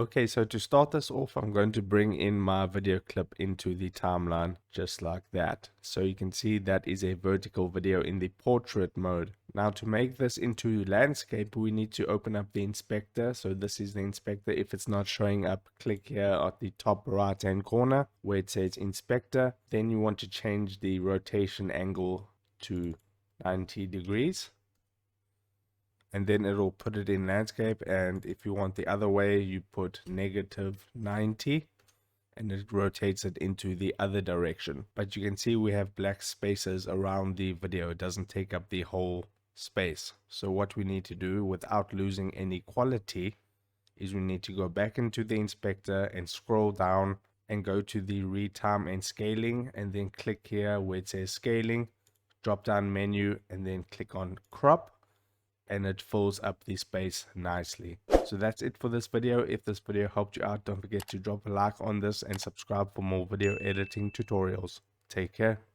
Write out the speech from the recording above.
Okay, so to start this off, I'm going to bring in my video clip into the timeline just like that. So you can see that is a vertical video in the portrait mode. Now to make this into landscape, we need to open up the inspector. So this is the inspector. If it's not showing up, click here at the top right hand corner where it says inspector. Then you want to change the rotation angle to 90 degrees. And then it'll put it in landscape, and if you want the other way, you put -90 and it rotates it into the other direction. But you can see we have black spaces around the video. It doesn't take up the whole space. So what we need to do without losing any quality is we need to go back into the inspector and scroll down and go to the retime and scaling, and then click here where it says scaling, drop down menu, and then click on crop, and it fills up the space nicely. So that's it for this video. If this video helped you out, don't forget to drop a like on this and subscribe for more video editing tutorials. Take care.